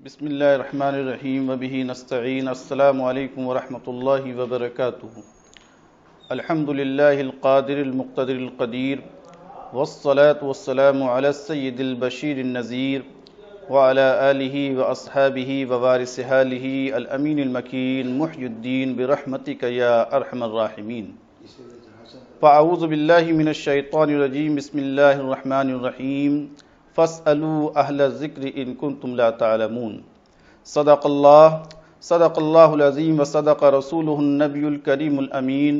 بسم اللہ الرحمن الرحیم وبہ نستعین السلام علیکم ورحمۃ اللہ وبرکاتہ الحمد للہ القادر المقتدر القدیر والصلاة والسلام علی السید البشیر النذیر وعلی آلہ واصحابہ ووارث آلہ الامین المکین محی الدین برحمتک یا ارحم الراحمین فاعوذ باللہ من الشیطان الرجیم بسم اللہ الرحمن الرحیم فاسألوا اہل الذکر ان کنتم لا تعلمون صدق اللہ العظیم وصدق رسولہ النبی الکریم الامین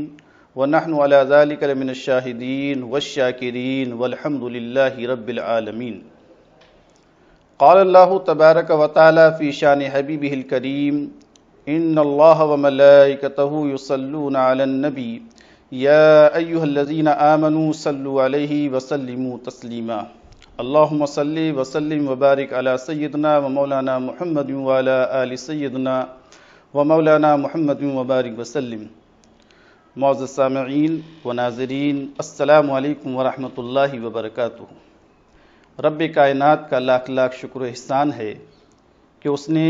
ونحن علی ذلک لمن الشاہدین والشاکرین والحمد للہ رب العالمین قال اللہ تبارک وتعالی فی شان حبیبہ الکریم ان اللہ وملائکتہ یصلون علی النبی یا ایہا الذین آمنوا صلوا علیہ وسلموا تسلیما اللہم صلی وسلم وبارک علی سیدنا و مولانا محمد وعلی آل سیدنا و مولانا محمد وبارک وسلم۔ معزز سامعین و ناظرین، السلام علیکم ورحمۃ اللہ وبرکاتہ۔ رب کائنات کا لاکھ لاکھ شکر و احسان ہے کہ اس نے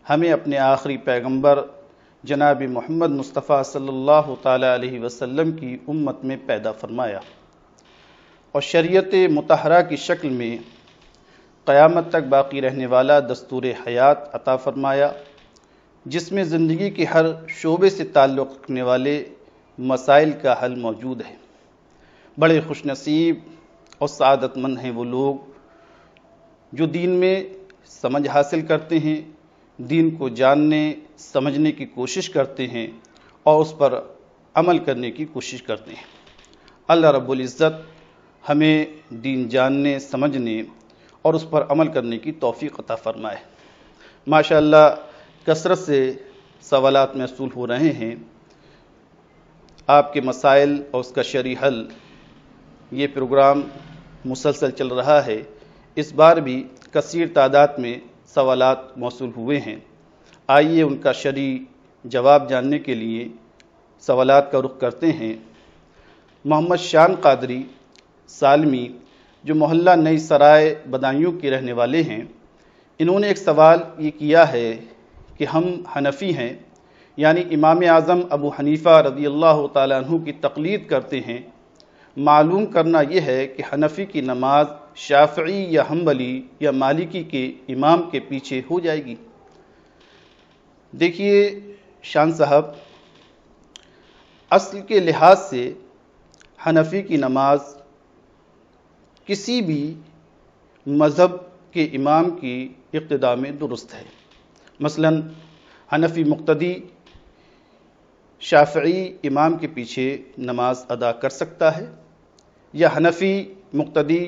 ہمیں اپنے آخری پیغمبر جناب محمد مصطفیٰ صلی اللہ تعالی علیہ وسلم کی امت میں پیدا فرمایا اور شریعت مطہرہ کی شکل میں قیامت تک باقی رہنے والا دستور حیات عطا فرمایا، جس میں زندگی کے ہر شعبے سے تعلق رکھنے والے مسائل کا حل موجود ہے۔ بڑے خوش نصیب اور سعادت مند ہیں وہ لوگ جو دین میں سمجھ حاصل کرتے ہیں، دین کو جاننے سمجھنے کی کوشش کرتے ہیں اور اس پر عمل کرنے کی کوشش کرتے ہیں۔ اللہ رب العزت ہمیں دین جاننے سمجھنے اور اس پر عمل کرنے کی توفیق عطا فرمائے۔ ماشاءاللہ کثرت سے سوالات موصول ہو رہے ہیں، آپ کے مسائل اور اس کا شرعی حل، یہ پروگرام مسلسل چل رہا ہے۔ اس بار بھی کثیر تعداد میں سوالات موصول ہوئے ہیں۔ آئیے ان کا شرعی جواب جاننے کے لیے سوالات کا رخ کرتے ہیں۔ محمد شان قادری سالمی، جو محلہ نئی سرائے بدایوں کے رہنے والے ہیں، انہوں نے ایک سوال یہ کیا ہے کہ ہم حنفی ہیں، یعنی امام اعظم ابو حنیفہ رضی اللہ تعالیٰ عنہ کی تقلید کرتے ہیں۔ معلوم کرنا یہ ہے کہ حنفی کی نماز شافعی یا حنبلی یا مالکی کے امام کے پیچھے ہو جائے گی۔ دیکھیے شان صاحب، اصل کے لحاظ سے حنفی کی نماز کسی بھی مذہب کے امام کی اقتداء میں درست ہے۔ مثلا حنفی مقتدی شافعی امام کے پیچھے نماز ادا کر سکتا ہے، یا حنفی مقتدی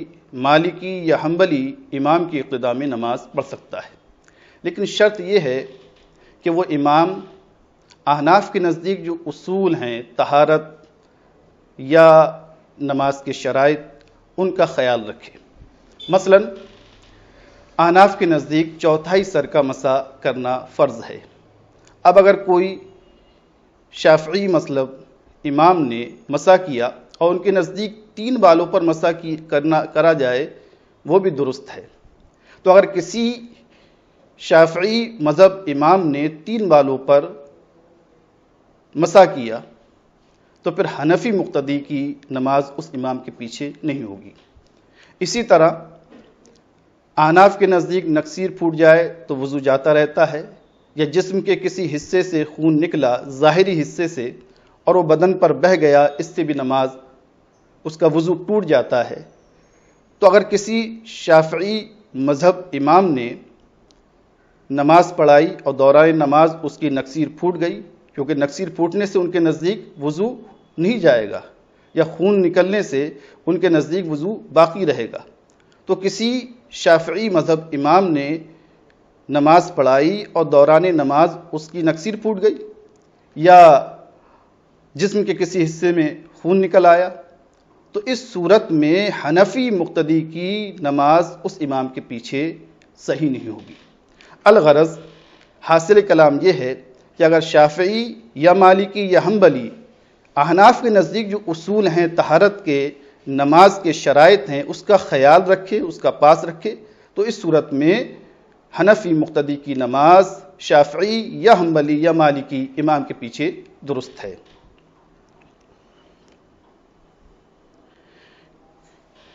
مالکی یا حنبلی امام کی اقتداء میں نماز پڑھ سکتا ہے، لیکن شرط یہ ہے کہ وہ امام احناف کے نزدیک جو اصول ہیں طہارت یا نماز کے شرائط، ان کا خیال رکھے۔ مثلا احناف کے نزدیک چوتھائی سر کا مسح کرنا فرض ہے۔ اب اگر کوئی شافعی مذہب امام نے مسح کیا اور ان کے نزدیک 3 بالوں پر مسح کرا جائے، وہ بھی درست ہے۔ تو اگر کسی شافعی مذہب امام نے 3 بالوں پر مسح کیا تو پھر حنفی مقتدی کی نماز اس امام کے پیچھے نہیں ہوگی۔ اسی طرح احناف کے نزدیک نکسیر پھوٹ جائے تو وضو جاتا رہتا ہے، یا جسم کے کسی حصے سے خون نکلا ظاہری حصے سے اور وہ بدن پر بہہ گیا، اس سے بھی نماز اس کا وضو ٹوٹ جاتا ہے۔ تو اگر کسی شافعی مذہب امام نے نماز پڑھائی اور دوران نماز اس کی نکسیر پھوٹ گئی، کیونکہ نکسیر پھوٹنے سے ان کے نزدیک وضو نہیں جائے گا، یا خون نکلنے سے ان کے نزدیک وضو باقی رہے گا، تو کسی شافعی مذہب امام نے نماز پڑھائی اور دوران نماز اس کی نکسیر پھوٹ گئی، یا جسم کے کسی حصے میں خون نکل آیا، تو اس صورت میں حنفی مقتدی کی نماز اس امام کے پیچھے صحیح نہیں ہوگی۔ الغرض حاصل کلام یہ ہے کہ اگر شافعی یا مالکی یا حنبلی احناف کے نزدیک جو اصول ہیں طہارت کے، نماز کے شرائط ہیں، اس کا خیال رکھے، اس کا پاس رکھے، تو اس صورت میں حنفی مقتدی کی نماز شافعی یا حنبلی یا مالکی امام کے پیچھے درست ہے۔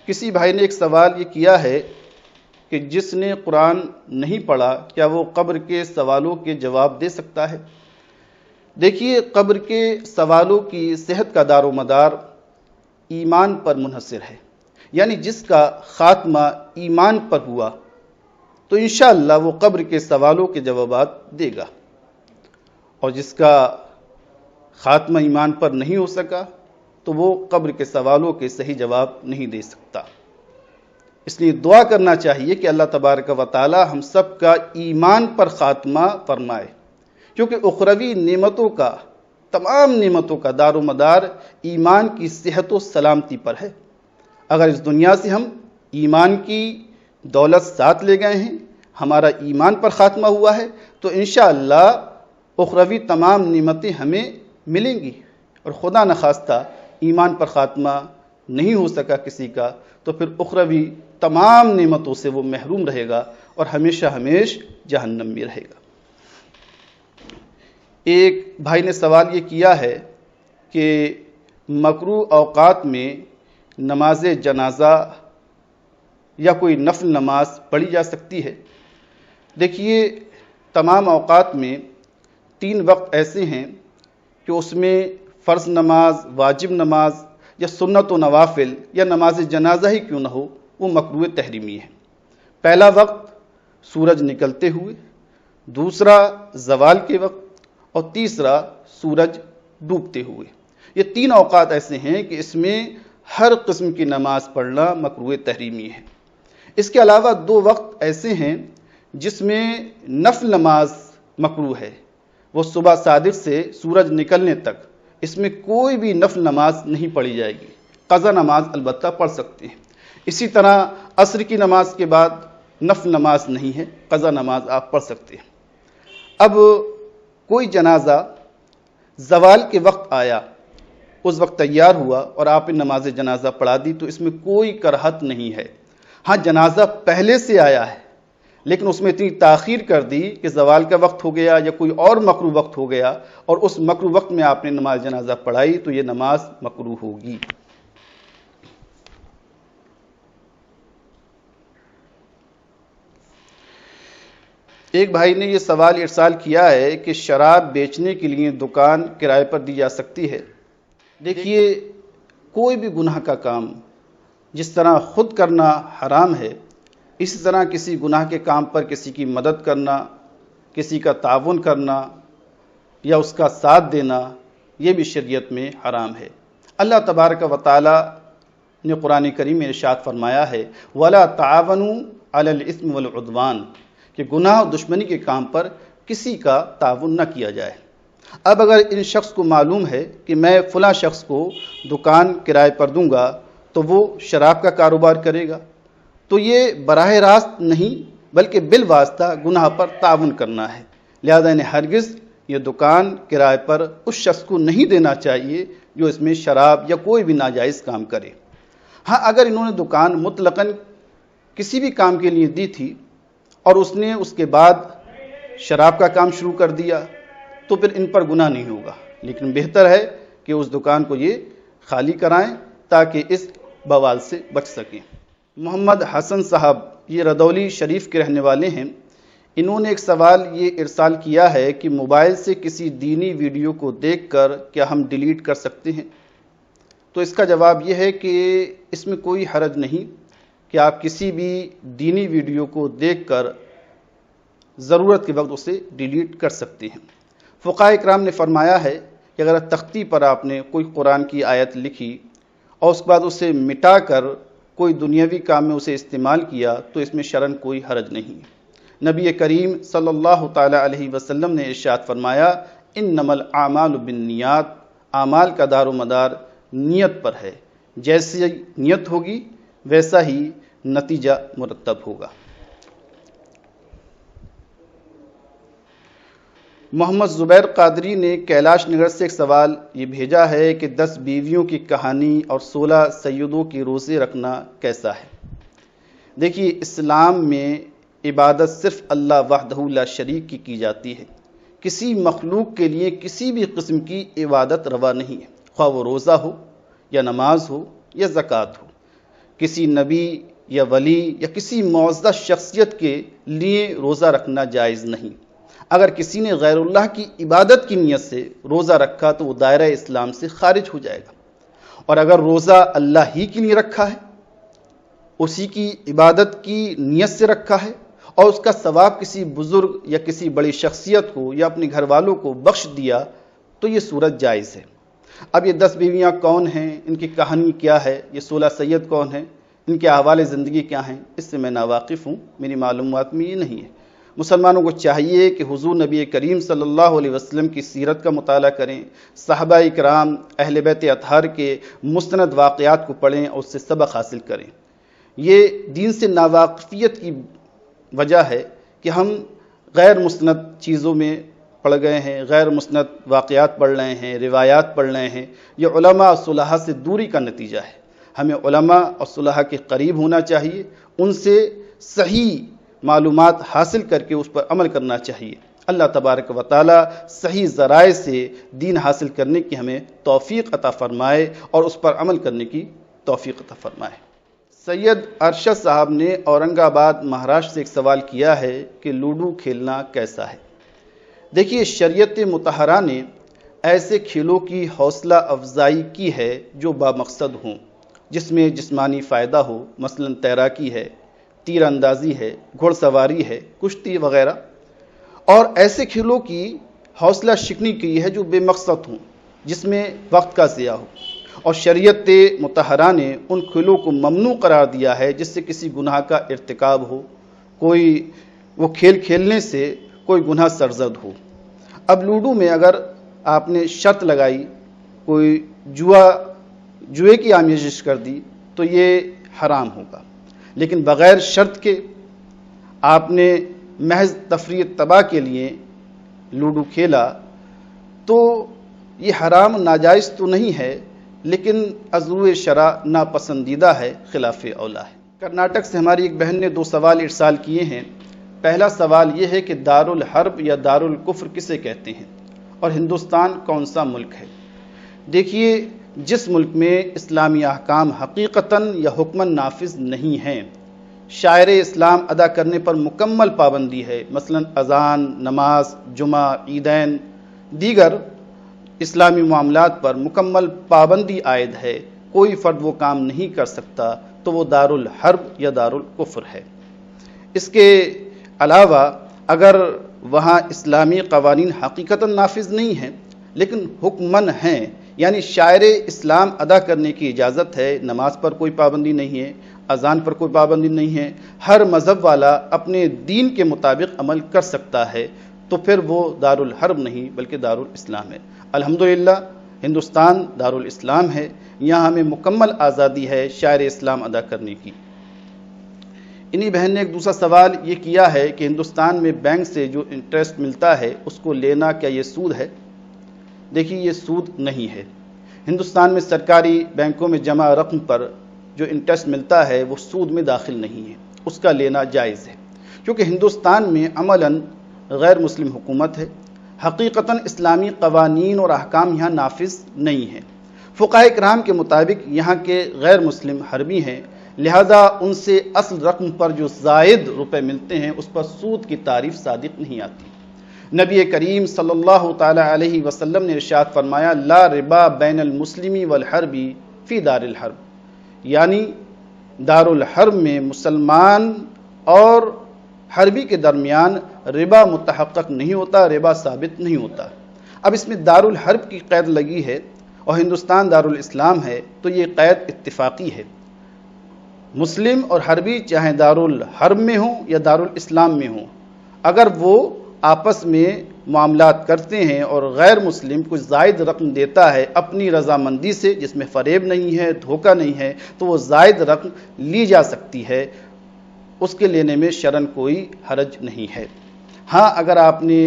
کسی بھائی نے ایک سوال یہ کیا ہے کہ جس نے قرآن نہیں پڑھا کیا وہ قبر کے سوالوں کے جواب دے سکتا ہے؟ دیکھیے، قبر کے سوالوں کی صحت کا دار و مدار ایمان پر منحصر ہے، یعنی جس کا خاتمہ ایمان پر ہوا تو انشاءاللہ وہ قبر کے سوالوں کے جوابات دے گا، اور جس کا خاتمہ ایمان پر نہیں ہو سکا تو وہ قبر کے سوالوں کے صحیح جواب نہیں دے سکتا۔ اس لیے دعا کرنا چاہیے کہ اللہ تبارک و تعالی ہم سب کا ایمان پر خاتمہ فرمائے، کیونکہ اخروی نعمتوں کا، تمام نعمتوں کا دار و مدار ایمان کی صحت و سلامتی پر ہے۔ اگر اس دنیا سے ہم ایمان کی دولت ساتھ لے گئے ہیں، ہمارا ایمان پر خاتمہ ہوا ہے، تو انشاءاللہ اخروی تمام نعمتیں ہمیں ملیں گی، اور خدا نخواستہ ایمان پر خاتمہ نہیں ہو سکا کسی کا تو پھر اخروی تمام نعمتوں سے وہ محروم رہے گا اور ہمیشہ ہمیش جہنم میں رہے گا۔ ایک بھائی نے سوال یہ کیا ہے کہ مکروہ اوقات میں نماز جنازہ یا کوئی نفل نماز پڑھی جا سکتی ہے؟ دیکھیے، تمام اوقات میں 3 وقت ایسے ہیں کہ اس میں فرض نماز، واجب نماز یا سنت و نوافل یا نماز جنازہ ہی کیوں نہ ہو، وہ مکروہ تحریمی ہے۔ پہلا وقت سورج نکلتے ہوئے، دوسرا زوال کے وقت، اور تیسرا سورج ڈوبتے ہوئے۔ یہ 3 اوقات ایسے ہیں کہ اس میں ہر قسم کی نماز پڑھنا مکروہ تحریمی ہے۔ اس کے علاوہ 2 وقت ایسے ہیں جس میں نفل نماز مکروہ ہے، وہ صبح صادق سے سورج نکلنے تک، اس میں کوئی بھی نفل نماز نہیں پڑھی جائے گی، قضا نماز البتہ پڑھ سکتے ہیں۔ اسی طرح عصر کی نماز کے بعد نفل نماز نہیں ہے، قضا نماز آپ پڑھ سکتے ہیں۔ اب کوئی جنازہ زوال کے وقت آیا، اس وقت تیار ہوا اور آپ نے نماز جنازہ پڑھا دی تو اس میں کوئی کرہت نہیں ہے۔ ہاں، جنازہ پہلے سے آیا ہے لیکن اس میں اتنی تاخیر کر دی کہ زوال کا وقت ہو گیا یا کوئی اور مکروہ وقت ہو گیا اور اس مکروہ وقت میں آپ نے نماز جنازہ پڑھائی تو یہ نماز مکروہ ہوگی۔ ایک بھائی نے یہ سوال ارسال کیا ہے کہ شراب بیچنے کے لیے دکان کرائے پر دی جا سکتی ہے؟ دیکھیے، کوئی بھی گناہ کا کام جس طرح خود کرنا حرام ہے، اسی طرح کسی گناہ کے کام پر کسی کی مدد کرنا، کسی کا تعاون کرنا یا اس کا ساتھ دینا، یہ بھی شریعت میں حرام ہے۔ اللہ تبارک و تعالی نے قرآن کریم میں ارشاد فرمایا ہے وَلَا تَعَاوَنُوا عَلَى الْإِثْمِ وَالْعُدْوَانِ، کہ گناہ اور دشمنی کے کام پر کسی کا تعاون نہ کیا جائے۔ اب اگر ان شخص کو معلوم ہے کہ میں فلاں شخص کو دکان کرائے پر دوں گا تو وہ شراب کا کاروبار کرے گا، تو یہ براہ راست نہیں بلکہ بالواسطہ گناہ پر تعاون کرنا ہے، لہذا انہیں ہرگز یہ دکان کرائے پر اس شخص کو نہیں دینا چاہیے جو اس میں شراب یا کوئی بھی ناجائز کام کرے۔ ہاں، اگر انہوں نے دکان مطلقاً کسی بھی کام کے لیے دی تھی اور اس نے اس کے بعد شراب کا کام شروع کر دیا تو پھر ان پر گناہ نہیں ہوگا، لیکن بہتر ہے کہ اس دکان کو یہ خالی کرائیں تاکہ اس بوال سے بچ سکیں۔ محمد حسن صاحب یہ ردولی شریف کے رہنے والے ہیں، انہوں نے ایک سوال یہ ارسال کیا ہے کہ موبائل سے کسی دینی ویڈیو کو دیکھ کر کیا ہم ڈیلیٹ کر سکتے ہیں؟ تو اس کا جواب یہ ہے کہ اس میں کوئی حرج نہیں کہ آپ کسی بھی دینی ویڈیو کو دیکھ کر ضرورت کے وقت اسے ڈیلیٹ کر سکتے ہیں۔ فقہاء اکرام نے فرمایا ہے کہ اگر تختی پر آپ نے کوئی قرآن کی آیت لکھی اور اس کے بعد اسے مٹا کر کوئی دنیاوی کام میں اسے استعمال کیا تو اس میں شرعاً کوئی حرج نہیں۔ نبی کریم صلی اللہ تعالی علیہ وسلم نے ارشاد فرمایا انما الاعمال بالنیات، اعمال کا دار و مدار نیت پر ہے، جیسی نیت ہوگی ویسا ہی نتیجہ مرتب ہوگا۔ محمد زبیر قادری نے کیلاش نگر سے ایک سوال یہ بھیجا ہے کہ 10 بیویوں کی کہانی اور 16 سیدوں کی روزے رکھنا کیسا ہے؟ دیکھیے، اسلام میں عبادت صرف اللہ وحدہ لا شریک کی جاتی ہے۔ کسی مخلوق کے لیے کسی بھی قسم کی عبادت روا نہیں ہے، خواہ وہ روزہ ہو یا نماز ہو یا زکوٰۃ ہو۔ کسی نبی یا ولی یا کسی معزز شخصیت کے لیے روزہ رکھنا جائز نہیں۔ اگر کسی نے غیر اللہ کی عبادت کی نیت سے روزہ رکھا تو وہ دائرہ اسلام سے خارج ہو جائے گا، اور اگر روزہ اللہ ہی کے لیے رکھا ہے، اسی کی عبادت کی نیت سے رکھا ہے، اور اس کا ثواب کسی بزرگ یا کسی بڑی شخصیت کو یا اپنے گھر والوں کو بخش دیا تو یہ صورت جائز ہے۔ اب یہ 10 بیویاں کون ہیں، ان کی کہانی کیا ہے، یہ 16 سید کون ہیں، ان کے احوال زندگی کیا ہیں، اس سے میں ناواقف ہوں، میری معلومات میں یہ نہیں ہے۔ مسلمانوں کو چاہیے کہ حضور نبی کریم صلی اللہ علیہ وسلم کی سیرت کا مطالعہ کریں، صحابہ کرام اہل بیت اطہار کے مستند واقعات کو پڑھیں اور اس سے سبق حاصل کریں۔ یہ دین سے ناواقفیت کی وجہ ہے کہ ہم غیر مستند چیزوں میں پڑ گئے ہیں، غیر مستند واقعات پڑھ رہے ہیں، روایات پڑھ رہے ہیں۔ یہ علماء اور صلحاء سے دوری کا نتیجہ ہے۔ ہمیں علماء اور صلحاء کے قریب ہونا چاہیے، ان سے صحیح معلومات حاصل کر کے اس پر عمل کرنا چاہیے۔ اللہ تبارک و تعالی صحیح ذرائع سے دین حاصل کرنے کی ہمیں توفیق عطا فرمائے اور اس پر عمل کرنے کی توفیق عطا فرمائے۔ سید ارشد صاحب نے اورنگ آباد مہاراشٹر سے ایک سوال کیا ہے کہ لوڈو کھیلنا کیسا ہے؟ دیکھیے، شریعت مطہرہ نے ایسے کھیلوں کی حوصلہ افزائی کی ہے جو بامقصد ہوں، جس میں جسمانی فائدہ ہو، مثلا تیراکی ہے، تیر اندازی ہے، گھوڑ سواری ہے، کشتی وغیرہ، اور ایسے کھیلوں کی حوصلہ شکنی کی ہے جو بے مقصد ہوں، جس میں وقت کا ضیاع ہو، اور شریعت مطہرہ نے ان کھیلوں کو ممنوع قرار دیا ہے جس سے کسی گناہ کا ارتکاب ہو، وہ کھیل کھیلنے سے کوئی گناہ سرزد ہو۔ اب لوڈو میں اگر آپ نے شرط لگائی، کوئی جوئے کی آمیزش کر دی تو یہ حرام ہوگا، لیکن بغیر شرط کے آپ نے محض تفریح تباہ کے لیے لوڈو کھیلا تو یہ حرام ناجائز تو نہیں ہے، لیکن عضو شرع ناپسندیدہ ہے، خلاف اولا ہے۔ کرناٹک سے ہماری ایک بہن نے 2 سوال ارسال کیے ہیں۔ پہلا سوال یہ ہے کہ دارالحرب یا دارالکفر کسے کہتے ہیں، اور ہندوستان کون سا ملک ہے؟ دیکھیے، جس ملک میں اسلامی احکام حقیقتاً یا حکماً نافذ نہیں ہیں، شاعر اسلام ادا کرنے پر مکمل پابندی ہے، مثلا اذان، نماز، جمعہ، عیدین، دیگر اسلامی معاملات پر مکمل پابندی عائد ہے، کوئی فرد وہ کام نہیں کر سکتا، تو وہ دارالحرب یا دارالکفر ہے۔ اس کے علاوہ اگر وہاں اسلامی قوانین حقیقتاً نافذ نہیں ہیں لیکن حکماً ہیں، یعنی شاعر اسلام ادا کرنے کی اجازت ہے، نماز پر کوئی پابندی نہیں ہے، اذان پر کوئی پابندی نہیں ہے، ہر مذہب والا اپنے دین کے مطابق عمل کر سکتا ہے، تو پھر وہ دارالحرب نہیں بلکہ دارالاسلام ہے۔ الحمدللہ ہندوستان دارالاسلام ہے، یہاں ہمیں مکمل آزادی ہے شاعر اسلام ادا کرنے کی۔ انہی بہن نے ایک دوسرا سوال یہ کیا ہے کہ ہندوستان میں بینک سے جو انٹرسٹ ملتا ہے اس کو لینا کیا یہ سود ہے؟ دیکھیے، یہ سود نہیں ہے۔ ہندوستان میں سرکاری بینکوں میں جمع رقم پر جو انٹرسٹ ملتا ہے وہ سود میں داخل نہیں ہے، اس کا لینا جائز ہے، کیونکہ ہندوستان میں عملاً غیر مسلم حکومت ہے، حقیقتاً اسلامی قوانین اور احکام یہاں نافذ نہیں ہیں۔ فقہاء کرام کے مطابق یہاں کے غیر مسلم حربی ہیں، لہذا ان سے اصل رقم پر جو زائد روپے ملتے ہیں اس پر سود کی تعریف صادق نہیں آتی۔ نبی کریم صلی اللہ تعالی علیہ وسلم نے ارشاد فرمایا، لا ربا بین المسلمی والحربی فی دار الحرب، یعنی دار الحرب میں مسلمان اور حربی کے درمیان ربا متحقق نہیں ہوتا، ربا ثابت نہیں ہوتا۔ اب اس میں دار الحرب کی قید لگی ہے اور ہندوستان دارالاسلام ہے، تو یہ قید اتفاقی ہے۔ مسلم اور حربی چاہے دارالحرب میں ہوں یا دارالاسلام میں ہوں، اگر وہ آپس میں معاملات کرتے ہیں اور غیر مسلم کچھ زائد رقم دیتا ہے اپنی رضامندی سے، جس میں فریب نہیں ہے، دھوکہ نہیں ہے، تو وہ زائد رقم لی جا سکتی ہے، اس کے لینے میں شرعاً کوئی حرج نہیں ہے۔ ہاں، اگر آپ نے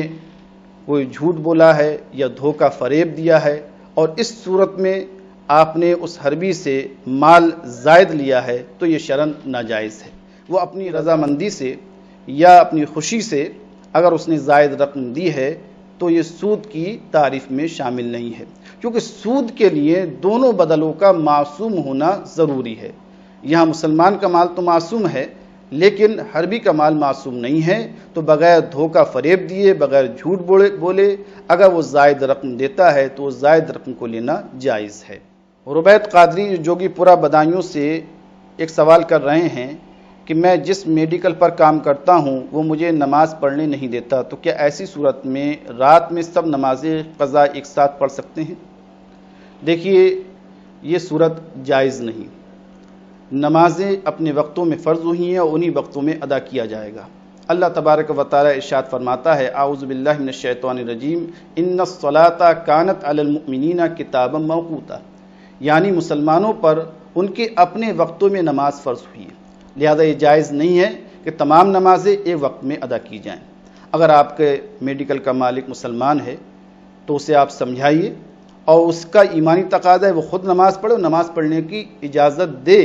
کوئی جھوٹ بولا ہے یا دھوکہ فریب دیا ہے اور اس صورت میں آپ نے اس حربی سے مال زائد لیا ہے تو یہ شرعاً ناجائز ہے۔ وہ اپنی رضامندی سے یا اپنی خوشی سے اگر اس نے زائد رقم دی ہے تو یہ سود کی تعریف میں شامل نہیں ہے، کیونکہ سود کے لیے دونوں بدلوں کا معصوم ہونا ضروری ہے۔ یہاں مسلمان کا مال تو معصوم ہے، لیکن حربی کا مال معصوم نہیں ہے، تو بغیر دھوکہ فریب دیے، بغیر جھوٹ بولے اگر وہ زائد رقم دیتا ہے تو وہ زائد رقم کو لینا جائز ہے۔ ربیت قادری جوگی پورہ بدایوں سے ایک سوال کر رہے ہیں کہ میں جس میڈیکل پر کام کرتا ہوں وہ مجھے نماز پڑھنے نہیں دیتا، تو کیا ایسی صورت میں رات میں سب نمازیں قضا ایک ساتھ پڑھ سکتے ہیں؟ دیکھیے، یہ صورت جائز نہیں۔ نمازیں اپنے وقتوں میں فرض ہوئی ہیں اور انہی وقتوں میں ادا کیا جائے گا۔ اللہ تبارک و تعالی ارشاد فرماتا ہے، اعوذ باللہ من الشیطان الرجیم، ان الصلاۃ کانت علی المؤمنین کتابا موقوتا، یعنی مسلمانوں پر ان کے اپنے وقتوں میں نماز فرض ہوئی ہے، لہذا یہ جائز نہیں ہے کہ تمام نمازیں ایک وقت میں ادا کی جائیں۔ اگر آپ کے میڈیکل کا مالک مسلمان ہے تو اسے آپ سمجھائیے اور اس کا ایمانی تقاضا ہے وہ خود نماز پڑھے اور نماز پڑھنے کی اجازت دے،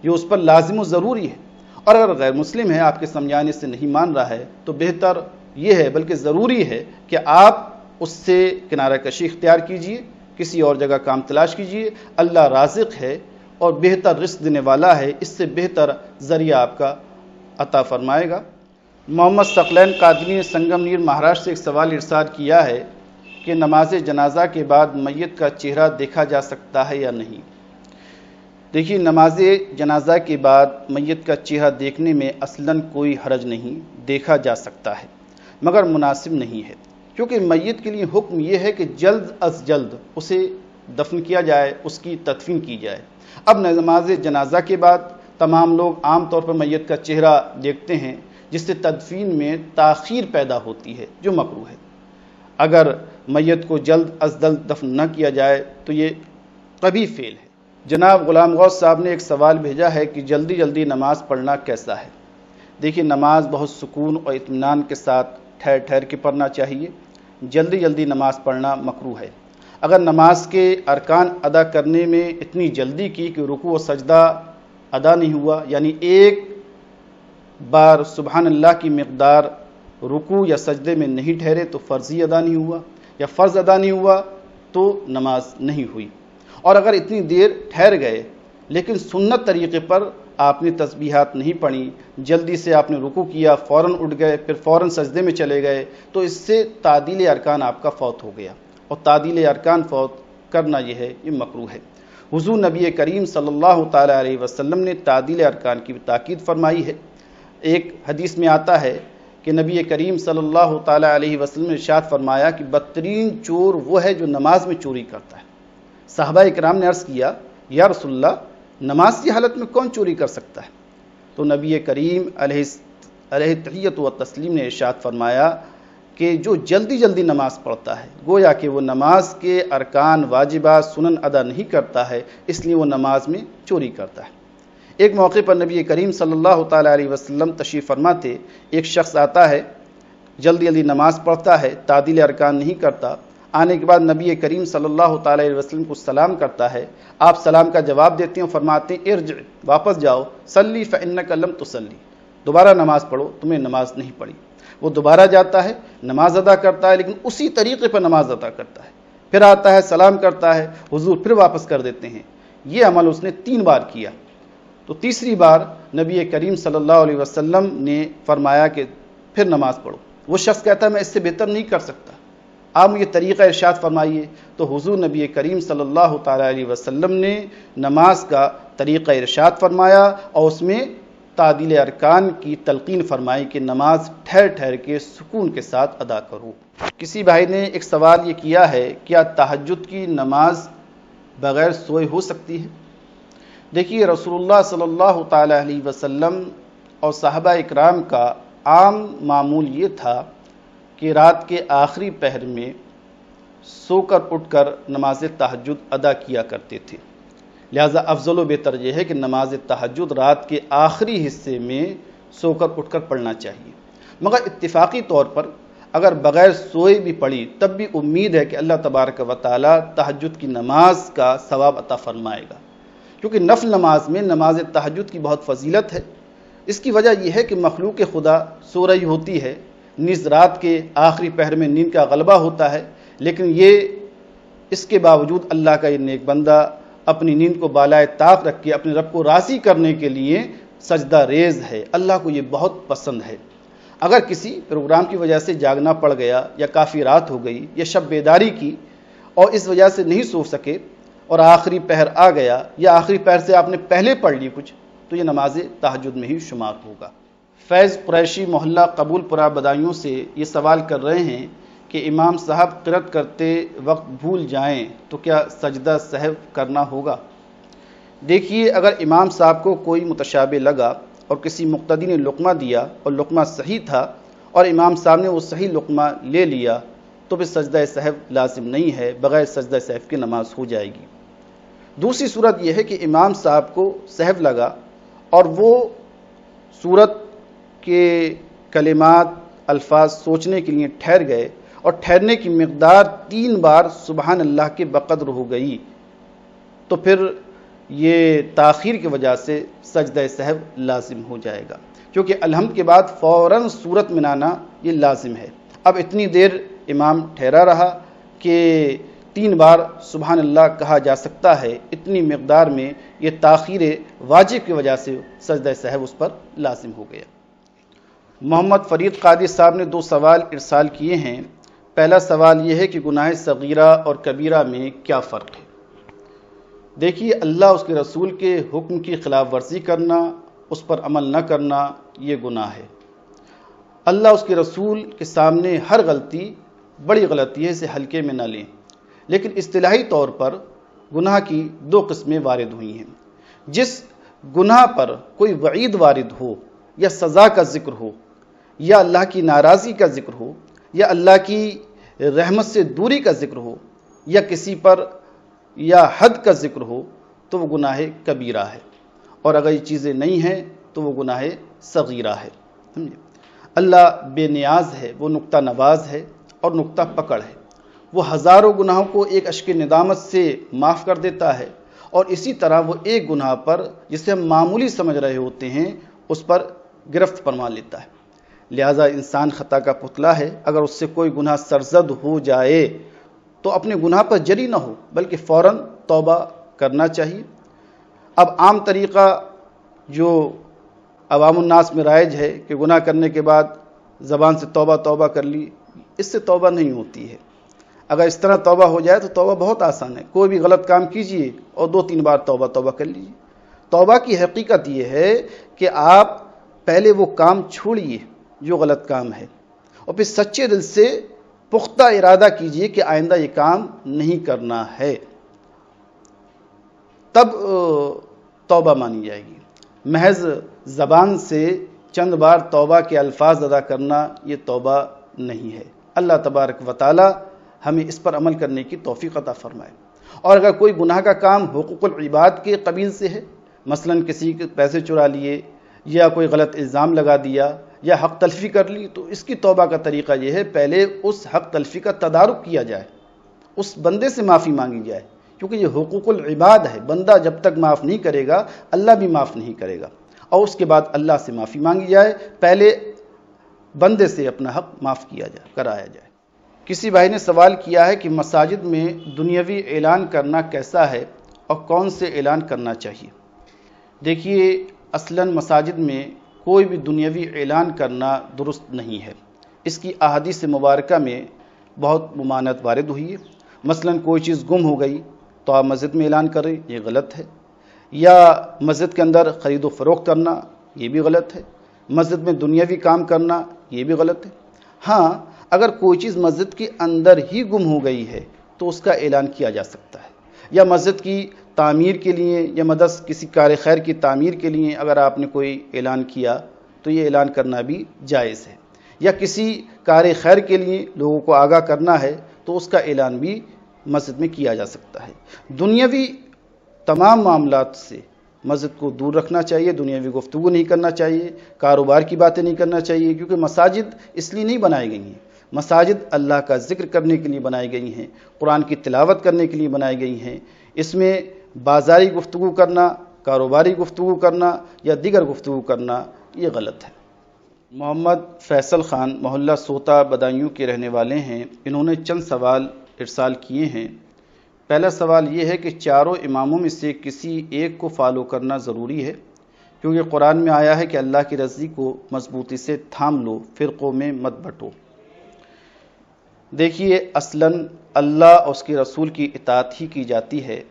یہ اس پر لازم و ضروری ہے۔ اور اگر غیر مسلم ہے، آپ کے سمجھانے سے نہیں مان رہا ہے، تو بہتر یہ ہے، بلکہ ضروری ہے کہ آپ اس سے کنارہ کشی اختیار کیجئے، کسی اور جگہ کام تلاش کیجئے۔ اللہ رازق ہے اور بہتر رزق دینے والا ہے، اس سے بہتر ذریعہ آپ کا عطا فرمائے گا۔ محمد ثقلین قادری نے سنگم نیر مہاراشٹر سے ایک سوال ارسال کیا ہے کہ نماز جنازہ کے بعد میت کا چہرہ دیکھا جا سکتا ہے یا نہیں؟ دیکھیے، نماز جنازہ کے بعد میت کا چہرہ دیکھنے میں اصلاً کوئی حرج نہیں، دیکھا جا سکتا ہے، مگر مناسب نہیں ہے، کیونکہ میت کے لیے حکم یہ ہے کہ جلد از جلد اسے دفن کیا جائے، اس کی تدفین کی جائے۔ اب نماز جنازہ کے بعد تمام لوگ عام طور پر میت کا چہرہ دیکھتے ہیں، جس سے تدفین میں تاخیر پیدا ہوتی ہے، جو مکروہ ہے۔ اگر میت کو جلد از جلد دفن نہ کیا جائے تو یہ قبیح فعل ہے۔ جناب غلام غوث صاحب نے ایک سوال بھیجا ہے کہ جلدی نماز پڑھنا کیسا ہے؟ دیکھیے، نماز بہت سکون اور اطمینان کے ساتھ ٹھہر کے پڑھنا چاہیے۔ جلدی نماز پڑھنا مکروہ ہے۔ اگر نماز کے ارکان ادا کرنے میں اتنی جلدی کی کہ رکوع و سجدہ ادا نہیں ہوا، یعنی ایک بار سبحان اللہ کی مقدار رکوع یا سجدے میں نہیں ٹھہرے تو فرضی ادا نہیں ہوا، یا فرض ادا نہیں ہوا تو نماز نہیں ہوئی۔ اور اگر اتنی دیر ٹھہر گئے لیکن سنت طریقے پر آپ نے تسبیحات نہیں پڑھی، جلدی سے آپ نے رکوع کیا، فوراً اٹھ گئے، پھر فوراً سجدے میں چلے گئے، تو اس سے تعدیل ارکان آپ کا فوت ہو گیا، اور تعدیل ارکان فوت کرنا یہ مکروہ ہے۔ حضور نبی کریم صلی اللہ تعالی علیہ وسلم نے تعدیل ارکان کی تاکید فرمائی ہے۔ ایک حدیث میں آتا ہے کہ نبی کریم صلی اللہ تعالی علیہ وسلم نے ارشاد فرمایا کہ بدترین چور وہ ہے جو نماز میں چوری کرتا ہے۔ صحابہ اکرام نے عرض کیا، یا رسول اللہ، نماز کی حالت میں کون چوری کر سکتا ہے؟ تو نبی کریم علیہ تحیت و تسلیم نے ارشاد فرمایا کہ جو جلدی نماز پڑھتا ہے، گویا کہ وہ نماز کے ارکان، واجبات، سنن ادا نہیں کرتا ہے، اس لیے وہ نماز میں چوری کرتا ہے۔ ایک موقع پر نبی کریم صلی اللہ تعالی علیہ وسلم تشریف فرما تھے، ایک شخص آتا ہے، جلدی نماز پڑھتا ہے، تعدیل ارکان نہیں کرتا، آنے کے بعد نبی کریم صلی اللہ تعالی علیہ وسلم کو سلام کرتا ہے، آپ سلام کا جواب دیتے ہیں اور فرماتے ہیں، ارجع، واپس جاؤ، صلی فإنک لم تصلی، دوبارہ نماز پڑھو، تمہیں نماز نہیں پڑھی۔ وہ دوبارہ جاتا ہے، نماز ادا کرتا ہے، لیکن اسی طریقے پر نماز ادا کرتا ہے، پھر آتا ہے، سلام کرتا ہے، حضور پھر واپس کر دیتے ہیں۔ یہ عمل اس نے 3 بار کیا، تو تیسری بار نبی کریم صلی اللہ علیہ وسلم نے فرمایا کہ پھر نماز پڑھو۔ وہ شخص کہتا ہے میں اس سے بہتر نہیں کر سکتا، آپ مجھے طریقہ ارشاد فرمائیے۔ تو حضور نبی کریم صلی اللہ تعالی علیہ وسلم نے نماز کا طریقہ ارشاد فرمایا اور اس میں تعدیل ارکان کی تلقین فرمائی کہ نماز ٹھہر کے سکون کے ساتھ ادا کرو۔ کسی بھائی نے ایک سوال یہ کیا ہے، کیا تہجد کی نماز بغیر سوئے ہو سکتی ہے؟ دیکھیے، رسول اللہ صلی اللہ تعالی علیہ وسلم اور صحابہ اکرام کا عام معمول یہ تھا کہ رات کے آخری پہر میں سو کر اٹھ کر نماز تہجد ادا کیا کرتے تھے، لہذا افضل و بہتر یہ ہے کہ نماز تہجد رات کے آخری حصے میں سو کر اٹھ کر پڑھنا چاہیے، مگر اتفاقی طور پر اگر بغیر سوئے بھی پڑھی تب بھی امید ہے کہ اللہ تبارک و تعالی تہجد کی نماز کا ثواب عطا فرمائے گا، کیونکہ نفل نماز میں نماز تہجد کی بہت فضیلت ہے۔ اس کی وجہ یہ ہے کہ مخلوق خدا سو رہی ہوتی ہے، نیز رات کے آخری پہر میں نیند کا غلبہ ہوتا ہے، لیکن اس کے باوجود اللہ کا یہ نیک بندہ اپنی نیند کو بالائے طاق رکھ کے اپنے رب کو راضی کرنے کے لیے سجدہ ریز ہے۔ اللہ کو یہ بہت پسند ہے۔ اگر کسی پروگرام کی وجہ سے جاگنا پڑ گیا یا کافی رات ہو گئی یا شب بیداری کی اور اس وجہ سے نہیں سو سکے اور آخری پہر آ گیا یا آخری پہر سے آپ نے پہلے پڑھ لی کچھ، تو یہ نماز تہجد میں ہی شمار ہوگا۔ فیض قریشی محلہ قبول پورہ بدایوں سے یہ سوال کر رہے ہیں کہ امام صاحب قرأت کرتے وقت بھول جائیں تو کیا سجدہ سہو کرنا ہوگا؟ دیکھیے، اگر امام صاحب کو کوئی متشابہ لگا اور کسی مقتدی نے لقمہ دیا اور لقمہ صحیح تھا اور امام صاحب نے وہ صحیح لقمہ لے لیا تو پھر سجدہ سہو لازم نہیں ہے، بغیر سجدہ سہو کی نماز ہو جائے گی۔ دوسری صورت یہ ہے کہ امام صاحب کو سہو لگا اور وہ سورت کے کلمات الفاظ سوچنے کے لیے ٹھہر گئے اور ٹھہرنے کی مقدار 3 بار سبحان اللہ کے بقدر ہو گئی، تو پھر یہ تاخیر کی وجہ سے سجدہ سہو لازم ہو جائے گا، کیونکہ الحمد کے بعد فوراً سورت ملانا یہ لازم ہے۔ اب اتنی دیر امام ٹھہرا رہا کہ 3 بار سبحان اللہ کہا جا سکتا ہے، اتنی مقدار میں یہ تاخیر واجب کی وجہ سے سجدہ سہو اس پر لازم ہو گیا۔ محمد فرید قادری صاحب نے 2 سوال ارسال کیے ہیں۔ پہلا سوال یہ ہے کہ گناہ صغیرہ اور کبیرہ میں کیا فرق ہے؟ دیکھیے، اللہ اس کے رسول کے حکم کی خلاف ورزی کرنا، اس پر عمل نہ کرنا، یہ گناہ ہے۔ اللہ اس کے رسول کے سامنے ہر غلطی بڑی غلطی ہے، اسے ہلکے میں نہ لیں، لیکن اصطلاحی طور پر گناہ کی 2 قسمیں وارد ہوئی ہیں۔ جس گناہ پر کوئی وعید وارد ہو یا سزا کا ذکر ہو یا اللہ کی ناراضی کا ذکر ہو یا اللہ کی رحمت سے دوری کا ذکر ہو یا کسی پر یا حد کا ذکر ہو تو وہ گناہ کبیرہ ہے، اور اگر یہ چیزیں نہیں ہیں تو وہ گناہ صغیرہ ہے۔ اللہ بے نیاز ہے، وہ نقطہ نواز ہے اور نقطہ پکڑ ہے۔ وہ ہزاروں گناہوں کو ایک اشک ندامت سے معاف کر دیتا ہے، اور اسی طرح وہ ایک گناہ پر جسے ہم معمولی سمجھ رہے ہوتے ہیں اس پر گرفت فرما لیتا ہے۔ لہذا انسان خطا کا پتلا ہے، اگر اس سے کوئی گناہ سرزد ہو جائے تو اپنے گناہ پر جری نہ ہو بلکہ فوراً توبہ کرنا چاہیے۔ اب عام طریقہ جو عوام الناس میں رائج ہے کہ گناہ کرنے کے بعد زبان سے توبہ توبہ کر لی، اس سے توبہ نہیں ہوتی ہے۔ اگر اس طرح توبہ ہو جائے تو توبہ بہت آسان ہے، کوئی بھی غلط کام کیجئے اور 2-3 بار توبہ کر لیجئے۔ توبہ کی حقیقت یہ ہے کہ آپ پہلے وہ کام چھوڑیے جو غلط کام ہے، اور پھر سچے دل سے پختہ ارادہ کیجئے کہ آئندہ یہ کام نہیں کرنا ہے، تب توبہ مانی جائے گی۔ محض زبان سے چند بار توبہ کے الفاظ ادا کرنا یہ توبہ نہیں ہے۔ اللہ تبارک و تعالی ہمیں اس پر عمل کرنے کی توفیق عطا فرمائے۔ اور اگر کوئی گناہ کا کام حقوق العباد کے قبیل سے ہے، مثلا کسی کے پیسے چرا لیے یا کوئی غلط الزام لگا دیا یا حق تلفی کر لی، تو اس کی توبہ کا طریقہ یہ ہے پہلے اس حق تلفی کا تدارک کیا جائے، اس بندے سے معافی مانگی جائے، کیونکہ یہ حقوق العباد ہے۔ بندہ جب تک معاف نہیں کرے گا اللہ بھی معاف نہیں کرے گا، اور اس کے بعد اللہ سے معافی مانگی جائے، پہلے بندے سے اپنا حق معاف کرایا جائے۔ کسی بھائی نے سوال کیا ہے کہ مساجد میں دنیاوی اعلان کرنا کیسا ہے اور کون سے اعلان کرنا چاہیے؟ دیکھیے، اصلاً مساجد میں کوئی بھی دنیاوی اعلان کرنا درست نہیں ہے۔ اس کی احادیث مبارکہ میں بہت ممانعت وارد ہوئی ہے۔ مثلاً کوئی چیز گم ہو گئی تو آپ مسجد میں اعلان کریں، یہ غلط ہے، یا مسجد کے اندر خرید و فروخت کرنا، یہ بھی غلط ہے، مسجد میں دنیاوی کام کرنا، یہ بھی غلط ہے۔ ہاں، اگر کوئی چیز مسجد کے اندر ہی گم ہو گئی ہے تو اس کا اعلان کیا جا سکتا ہے، یا مسجد کی تعمیر کے لیے یا کسی کار خیر کی تعمیر کے لیے اگر آپ نے کوئی اعلان کیا تو یہ اعلان کرنا بھی جائز ہے، یا کسی کار خیر کے لیے لوگوں کو آگاہ کرنا ہے تو اس کا اعلان بھی مسجد میں کیا جا سکتا ہے۔ دنیاوی تمام معاملات سے مسجد کو دور رکھنا چاہیے، دنیاوی گفتگو نہیں کرنا چاہیے، کاروبار کی باتیں نہیں کرنا چاہیے، کیونکہ مساجد اس لیے نہیں بنائی گئی ہیں۔ مساجد اللہ کا ذکر کرنے کے لیے بنائی گئی ہیں، قرآن کی تلاوت کرنے کے لیے بنائی گئی ہیں۔ اس میں بازاری گفتگو کرنا، کاروباری گفتگو کرنا یا دیگر گفتگو کرنا یہ غلط ہے۔ محمد فیصل خان محلہ سوتا بدایوں کے رہنے والے ہیں، انہوں نے چند سوال ارسال کیے ہیں۔ پہلا سوال یہ ہے کہ چاروں اماموں میں سے کسی ایک کو فالو کرنا ضروری ہے، کیونکہ قرآن میں آیا ہے کہ اللہ کی رضی کو مضبوطی سے تھام لو، فرقوں میں مت بٹو۔ دیکھیے، اصلاً اللہ اور اس کے رسول کی اطاعت ہی کی جاتی ہے۔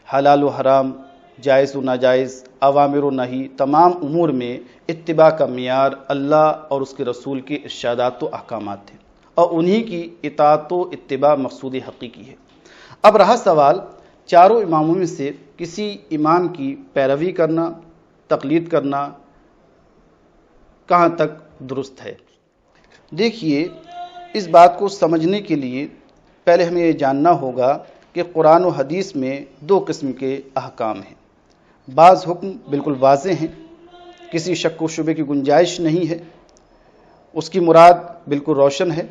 حلال و حرام، جائز و ناجائز، اوامر و نہی، تمام امور میں اتباع کا معیار اللہ اور اس کے رسول کے ارشادات و احکامات ہیں، اور انہی کی اطاعت و اتباع مقصود حقیقی ہے۔ اب رہا سوال چاروں اماموں میں سے کسی امام کی پیروی کرنا، تقلید کرنا کہاں تک درست ہے۔ دیکھیے، اس بات کو سمجھنے کے لیے پہلے ہمیں یہ جاننا ہوگا کہ قرآن و حدیث میں دو قسم کے احکام ہیں۔ بعض حکم بالکل واضح ہیں، کسی شک و شبے کی گنجائش نہیں ہے، اس کی مراد بالکل روشن ہے،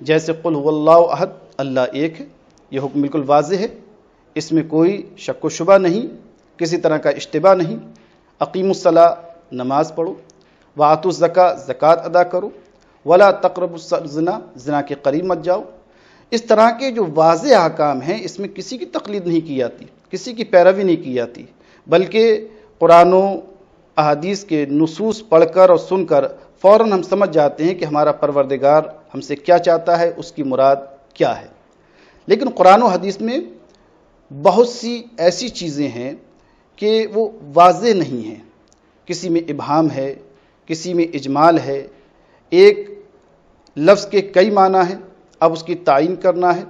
جیسے قل هو اللہ احد، اللہ ایک ہے، یہ حکم بالکل واضح ہے، اس میں کوئی شک و شبہ نہیں، کسی طرح کا اشتباہ نہیں۔ اقیموا الصلاۃ، نماز پڑھو، وآتوا الزکاۃ، زکوٰۃ ادا کرو، ولا تقربوا الزنا، زنا کے قریب مت جاؤ۔ اس طرح کے جو واضح احکام ہیں، اس میں کسی کی تقلید نہیں کی جاتی، کسی کی پیروی نہیں کی جاتی، بلکہ قرآن و احادیث کے نصوص پڑھ کر اور سن کر فوراً ہم سمجھ جاتے ہیں کہ ہمارا پروردگار ہم سے کیا چاہتا ہے، اس کی مراد کیا ہے۔ لیکن قرآن و حدیث میں بہت سی ایسی چیزیں ہیں کہ وہ واضح نہیں ہیں، کسی میں ابہام ہے، کسی میں اجمال ہے، ایک لفظ کے کئی معنی ہیں، اب اس کی تعین کرنا ہے،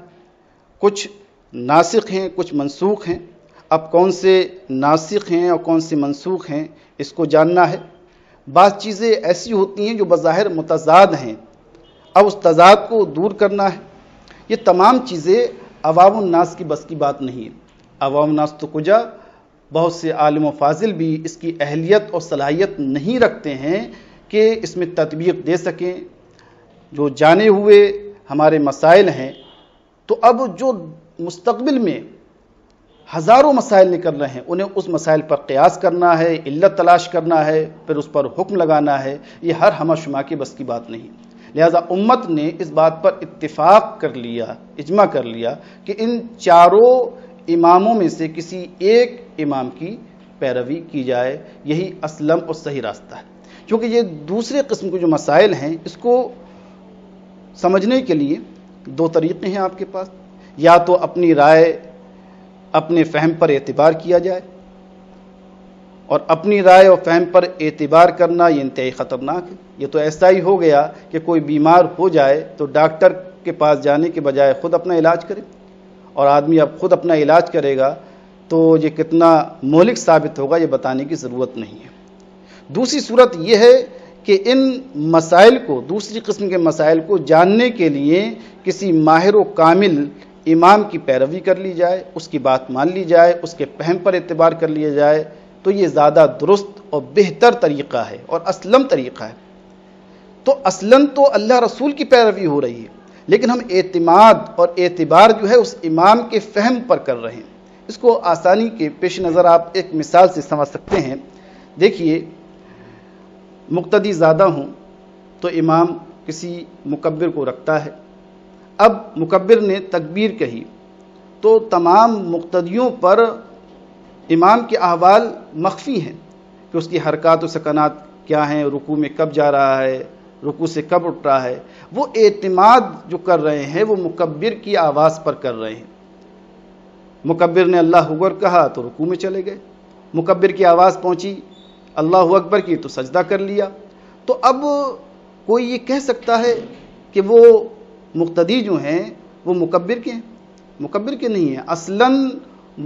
کچھ ناسخ ہیں، کچھ منسوخ ہیں، اب کون سے ناسخ ہیں اور کون سے منسوخ ہیں اس کو جاننا ہے۔ بعض چیزیں ایسی ہوتی ہیں جو بظاہر متضاد ہیں، اب اس تضاد کو دور کرنا ہے۔ یہ تمام چیزیں عوام الناس کی بس کی بات نہیں ہے۔ عوام الناس تو کجا، بہت سے عالم و فاضل بھی اس کی اہلیت اور صلاحیت نہیں رکھتے ہیں کہ اس میں تطبیق دے سکیں۔ جو جانے ہوئے ہمارے مسائل ہیں، تو اب جو مستقبل میں ہزاروں مسائل نکل رہے ہیں، انہیں اس مسائل پر قیاس کرنا ہے، علت تلاش کرنا ہے، پھر اس پر حکم لگانا ہے، یہ ہر ہمہ شمع کی بس کی بات نہیں۔ لہذا امت نے اس بات پر اتفاق کر لیا، اجماع کر لیا کہ ان چاروں اماموں میں سے کسی ایک امام کی پیروی کی جائے، یہی اسلم اور صحیح راستہ ہے۔ کیونکہ یہ دوسرے قسم کے جو مسائل ہیں، اس کو سمجھنے کے لیے دو طریقے ہیں آپ کے پاس، یا تو اپنی رائے، اپنے فہم پر اعتبار کیا جائے، اور اپنی رائے اور فہم پر اعتبار کرنا یہ انتہائی خطرناک ہے۔ یہ تو ایسا ہی ہو گیا کہ کوئی بیمار ہو جائے تو ڈاکٹر کے پاس جانے کے بجائے خود اپنا علاج کرے، اور آدمی اب خود اپنا علاج کرے گا تو یہ کتنا مہلک ثابت ہوگا، یہ بتانے کی ضرورت نہیں ہے۔ دوسری صورت یہ ہے کہ ان مسائل کو، دوسری قسم کے مسائل کو جاننے کے لیے کسی ماہر و کامل امام کی پیروی کر لی جائے، اس کی بات مان لی جائے، اس کے فہم پر اعتبار کر لیا جائے، تو یہ زیادہ درست اور بہتر طریقہ ہے اور اسلم طریقہ ہے۔ تو اصلاً تو اللہ رسول کی پیروی ہو رہی ہے، لیکن ہم اعتماد اور اعتبار جو ہے اس امام کے فہم پر کر رہے ہیں۔ اس کو آسانی کے پیش نظر آپ ایک مثال سے سمجھ سکتے ہیں۔ دیکھیے، مقتدی زیادہ ہوں تو امام کسی مکبر کو رکھتا ہے، اب مکبر نے تکبیر کہی تو تمام مقتدیوں پر امام کے احوال مخفی ہیں کہ اس کی حرکات و سکنات کیا ہیں، رکوع میں کب جا رہا ہے، رکوع سے کب اٹھ رہا ہے۔ وہ اعتماد جو کر رہے ہیں وہ مکبر کی آواز پر کر رہے ہیں۔ مکبر نے اللہ اکبر کہا تو رکوع میں چلے گئے، مکبر کی آواز پہنچی اللہ اکبر کی تو سجدہ کر لیا۔ تو اب کوئی یہ کہہ سکتا ہے کہ وہ مقتدی جو ہیں وہ مکبر کے ہیں؟ مکبر کے نہیں ہیں، اصلاً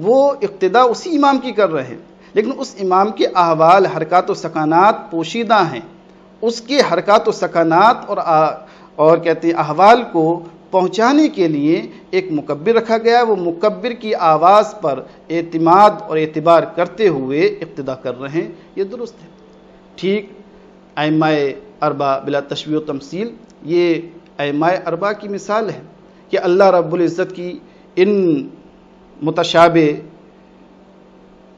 وہ اقتداء اسی امام کی کر رہے ہیں، لیکن اس امام کے احوال، حرکات و سکنات پوشیدہ ہیں۔ اس کے حرکات و سکنات اور کہتے ہیں احوال کو پہنچانے کے لیے ایک مکبر رکھا گیا ہے، وہ مکبر کی آواز پر اعتماد اور اعتبار کرتے ہوئے اقتداء کر رہے ہیں، یہ درست ہے۔ ٹھیک ائمہ اربعہ بلا تشبیہ و تمثیل، یہ ائمہ اربعہ کی مثال ہے کہ اللہ رب العزت کی ان متشابہ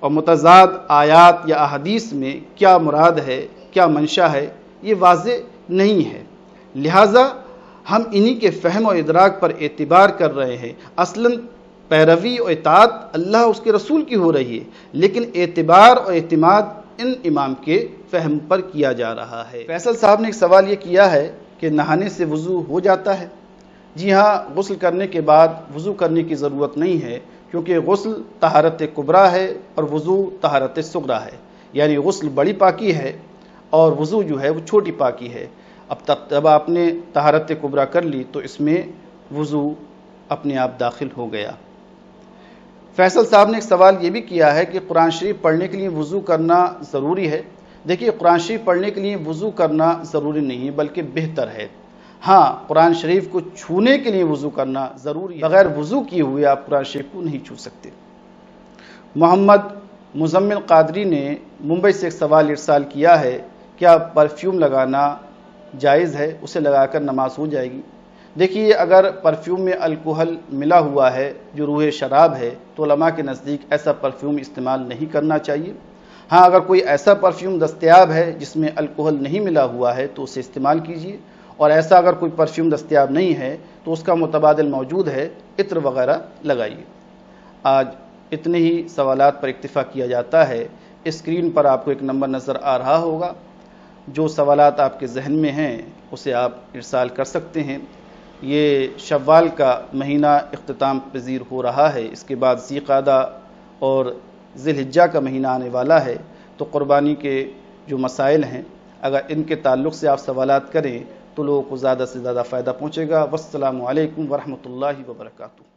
اور متضاد آیات یا احادیث میں کیا مراد ہے، کیا منشا ہے یہ واضح نہیں ہے، لہٰذا ہم انہی کے فہم و ادراک پر اعتبار کر رہے ہیں۔ اصلاً پیروی اور اطاعت اللہ اس کے رسول کی ہو رہی ہے، لیکن اعتبار اور اعتماد ان امام کے فہم پر کیا جا رہا ہے۔ فیصل صاحب نے ایک سوال یہ کیا ہے کہ نہانے سے وضو ہو جاتا ہے؟ جی ہاں، غسل کرنے کے بعد وضو کرنے کی ضرورت نہیں ہے، کیونکہ غسل طہارت کبریٰ ہے اور وضو طہارت صغریٰ ہے، یعنی غسل بڑی پاکی ہے اور وضو جو ہے وہ چھوٹی پاکی ہے۔ اب آپ نے طہارت کبریٰ کر لی تو اس میں وضو اپنے آپ داخل ہو گیا۔ فیصل صاحب نے ایک سوال یہ بھی کیا ہے کہ قرآن شریف پڑھنے کے لیے وضو کرنا ضروری ہے؟ دیکھیے، قرآن شریف پڑھنے کے لیے وضو کرنا ضروری نہیں بلکہ بہتر ہے۔ ہاں، قرآن شریف کو چھونے کے لیے وضو کرنا ضروری ہے، بغیر وضو کیے ہوئے آپ قرآن شریف کو نہیں چھو سکتے۔ محمد مزمل قادری نے ممبئی سے ایک سوال ارسال کیا ہے، کیا پرفیوم لگانا جائز ہے؟ اسے لگا کر نماز ہو جائے گی؟ دیکھیے، اگر پرفیوم میں الکوہل ملا ہوا ہے جو روح شراب ہے تو علماء کے نزدیک ایسا پرفیوم استعمال نہیں کرنا چاہیے۔ ہاں، اگر کوئی ایسا پرفیوم دستیاب ہے جس میں الکوہل نہیں ملا ہوا ہے تو اسے استعمال کیجیے، اور ایسا اگر کوئی پرفیوم دستیاب نہیں ہے تو اس کا متبادل موجود ہے، عطر وغیرہ لگائیے۔ آج اتنے ہی سوالات پر اکتفا کیا جاتا ہے۔ اسکرین پر آپ کو ایک نمبر نظر آ رہا ہوگا، جو سوالات آپ کے ذہن میں ہیں اسے آپ ارسال کر سکتے ہیں۔ یہ شوال کا مہینہ اختتام پذیر ہو رہا ہے، اس کے بعد ذی قعدہ اور ذی الحجہ کا مہینہ آنے والا ہے، تو قربانی کے جو مسائل ہیں اگر ان کے تعلق سے آپ سوالات کریں تو لوگوں کو زیادہ سے زیادہ فائدہ پہنچے گا۔ والسلام علیکم ورحمۃ اللہ وبرکاتہ۔